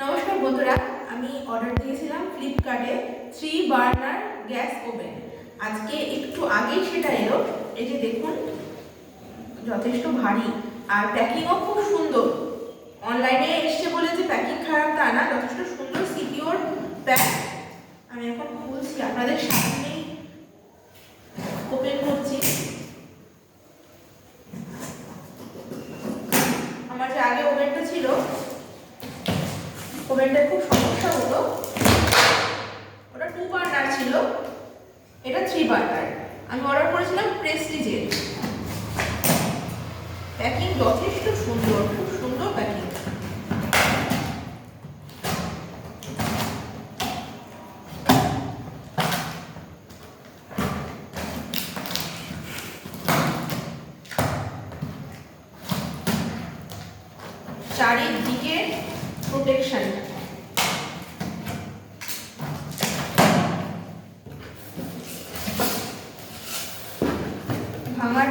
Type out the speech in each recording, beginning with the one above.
নমস্কার বন্ধুরা, আমি অর্ডার দিয়েছিলাম ফ্লিপকার্টে 3 বার্নার গ্যাস ওভেন। আজকে একটু আগেই সেটা এলো। এই যে দেখুন, যথেষ্ট ভারী আর প্যাকিংও খুব সুন্দর। অনলাইনে এসছে বলে যে প্যাকিং খারাপ তা না, যথেষ্ট সুন্দর সিকিউর প্যাক। আমি এখন খুলছি, আপনাদের সামনেই ওপেন করছি। আমার যে আগে ওভেনটা ছিল, ওভেনটার খুব সমস্যা হতো। ওটা 2 বার্নার ছিল, এটা 3 বার্নার। আমি অর্ডার করেছিলাম প্রেস্টিজের। প্যাকিং যথেষ্ট সুন্দর, খুব সুন্দর প্যাকিং। চারিদিকে প্রোটেকশন। ভাঙার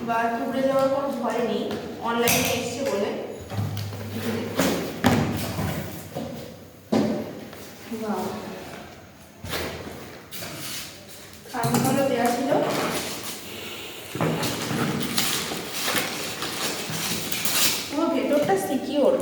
বা টুকরে যাওয়ার কোনো ভয় নেই, অনলাইনে এসছে বলে। খামগুলো দেওয়া ছিল। পুরো ভেতরটা সিকিউর।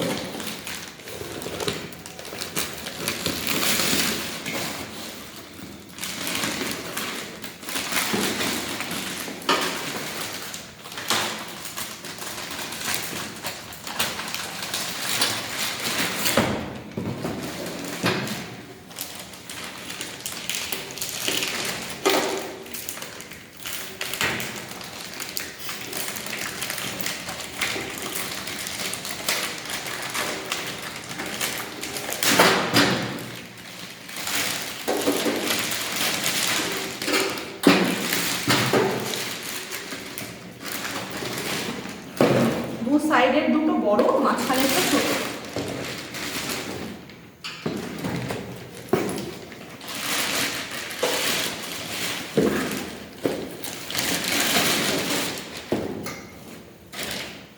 দু সাইডের দুটো বড়, মাঝখানেরটা ছোট।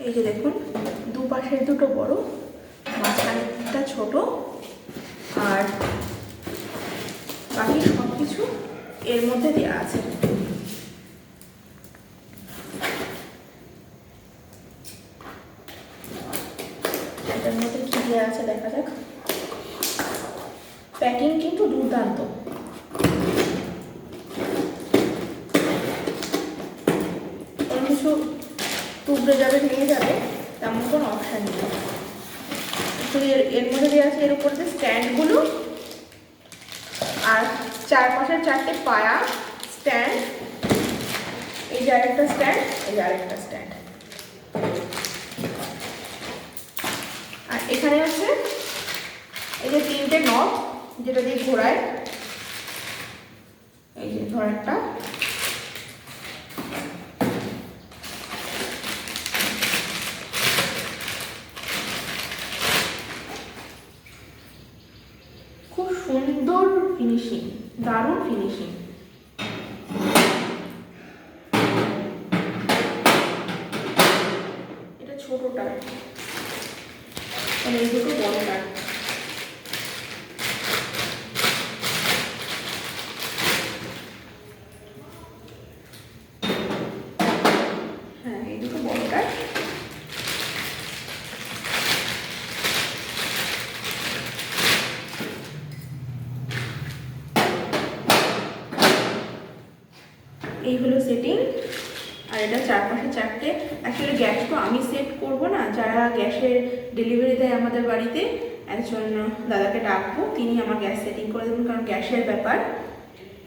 এই যে দেখুন, দুপাশের দুটো বড়, মাঝখানেরটা ছোট, আর বাকি সব কিছু এর মধ্যে দেওয়া আছে। এটার মধ্যে কি দেওয়া আছে দেখা যাক। প্যাকিং কিন্তু দুর্দান্ত। কোনো কিছু টুকরে যাবে, ভেঙে যাবে তেমন কোনো অপশান নেই। এর মধ্যে দেওয়া আছে এর উপর যে স্ট্যান্ডগুলো, আর চারপাশের 4টে পায়া স্ট্যান্ড। এই যে আরেকটা স্ট্যান্ড, এই যে আরেকটা স্ট্যান্ড। আর এখানে হচ্ছে এই যে 3টে নব, যেটা দিয়ে ঘোরায়। এই যে ধরেনটা, খুব সুন্দর ফিনিশিং, দারুণ ফিনিশিং। এটা ছোটটা, মানে এই দুটো বড়টা। হ্যাঁ, এই দুটো বড়টা। এই হলো সেটিং। আর এটা চারপাশে 4টে। অ্যাকচুয়ালি গ্যাস তো আমি সেট করব না, যারা গ্যাসের ডেলিভারি দেয় আমাদের বাড়িতে, একজন দাদাকে ডাকবো, তিনি আমার গ্যাস সেটিং করে দেবেন, কারণ গ্যাসের ব্যাপার।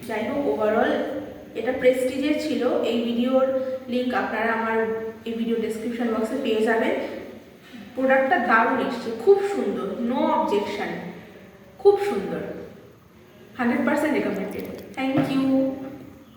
যাই হোক, ওভারঅল এটা প্রেস্টিজের ছিল। এই ভিডিওর লিঙ্ক আপনারা আমার এই ভিডিও ডেসক্রিপশন বক্সে পেয়ে যাবেন। প্রোডাক্টটা দারুণ এসছে, খুব সুন্দর, নো অবজেকশন, খুব সুন্দর, 100% রেকমেন্ডেড। Thank you.